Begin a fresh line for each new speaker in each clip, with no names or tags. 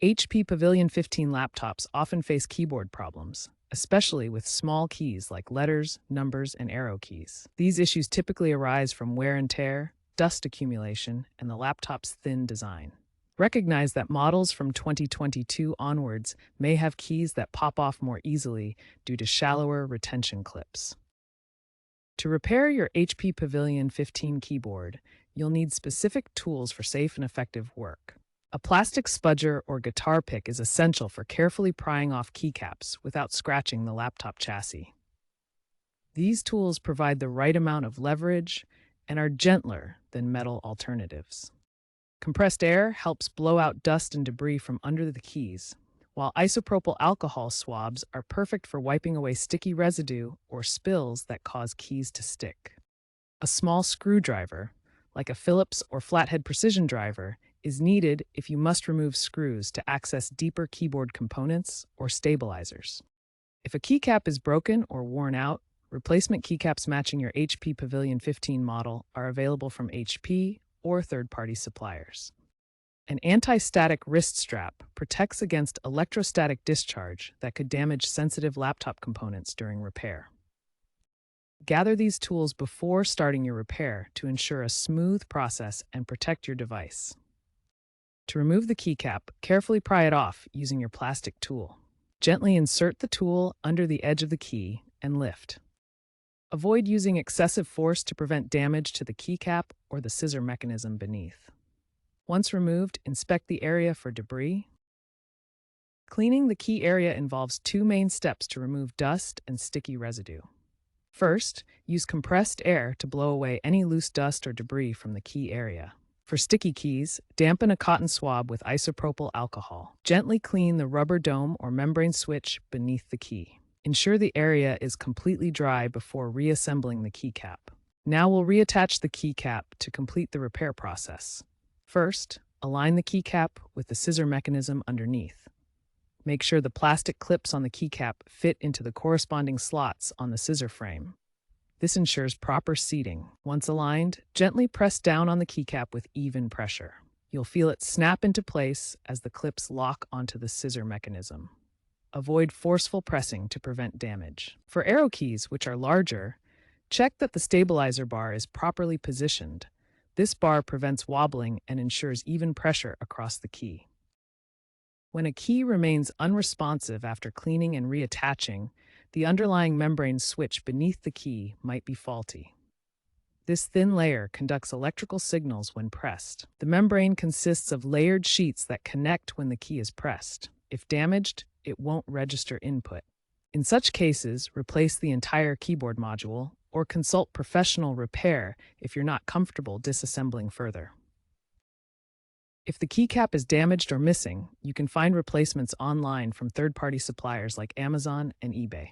HP Pavilion 15 laptops often face keyboard problems, especially with small keys like letters, numbers, and arrow keys. These issues typically arise from wear and tear, dust accumulation, and the laptop's thin design. Recognize that models from 2022 onwards may have keys that pop off more easily due to shallower retention clips. To repair your HP Pavilion 15 keyboard, you'll need specific tools for safe and effective work. A plastic spudger or guitar pick is essential for carefully prying off keycaps without scratching the laptop chassis. These tools provide the right amount of leverage and are gentler than metal alternatives. Compressed air helps blow out dust and debris from under the keys, while isopropyl alcohol swabs are perfect for wiping away sticky residue or spills that cause keys to stick. A small screwdriver, like a Phillips or flathead precision driver, is needed if you must remove screws to access deeper keyboard components or stabilizers. If a keycap is broken or worn out, replacement keycaps matching your HP Pavilion 15 model are available from HP or third-party suppliers. An anti-static wrist strap protects against electrostatic discharge that could damage sensitive laptop components during repair. Gather these tools before starting your repair to ensure a smooth process and protect your device. To remove the keycap, carefully pry it off using your plastic tool. Gently insert the tool under the edge of the key and lift. Avoid using excessive force to prevent damage to the keycap or the scissor mechanism beneath. Once removed, inspect the area for debris. Cleaning the key area involves two main steps to remove dust and sticky residue. First, use compressed air to blow away any loose dust or debris from the key area. For sticky keys, dampen a cotton swab with isopropyl alcohol. Gently clean the rubber dome or membrane switch beneath the key. Ensure the area is completely dry before reassembling the keycap. Now we'll reattach the keycap to complete the repair process. First, align the keycap with the scissor mechanism underneath. Make sure the plastic clips on the keycap fit into the corresponding slots on the scissor frame. This ensures proper seating. Once aligned, gently press down on the keycap with even pressure. You'll feel it snap into place as the clips lock onto the scissor mechanism. Avoid forceful pressing to prevent damage. For arrow keys, which are larger, check that the stabilizer bar is properly positioned. This bar prevents wobbling and ensures even pressure across the key. When a key remains unresponsive after cleaning and reattaching, the underlying membrane switch beneath the key might be faulty. This thin layer conducts electrical signals when pressed. The membrane consists of layered sheets that connect when the key is pressed. If damaged, it won't register input. In such cases, replace the entire keyboard module or consult professional repair if you're not comfortable disassembling further. If the keycap is damaged or missing, you can find replacements online from third-party suppliers like Amazon and eBay.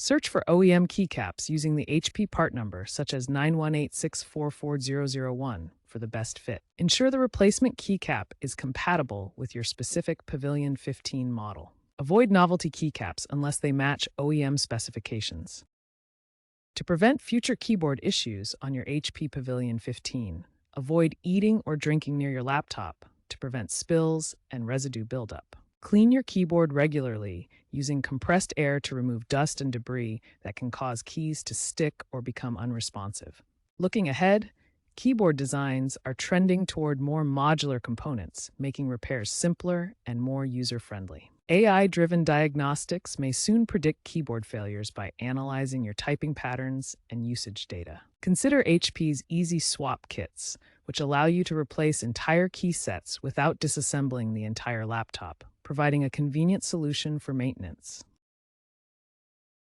Search for OEM keycaps using the HP part number, such as 918644001, for the best fit. Ensure the replacement keycap is compatible with your specific Pavilion 15 model. Avoid novelty keycaps unless they match OEM specifications. To prevent future keyboard issues on your HP Pavilion 15, avoid eating or drinking near your laptop to prevent spills and residue buildup. Clean your keyboard regularly using compressed air to remove dust and debris that can cause keys to stick or become unresponsive. Looking ahead, keyboard designs are trending toward more modular components, making repairs simpler and more user-friendly. AI-driven diagnostics may soon predict keyboard failures by analyzing your typing patterns and usage data. Consider HP's Easy Swap kits, which allow you to replace entire key sets without disassembling the entire laptop, providing a convenient solution for maintenance.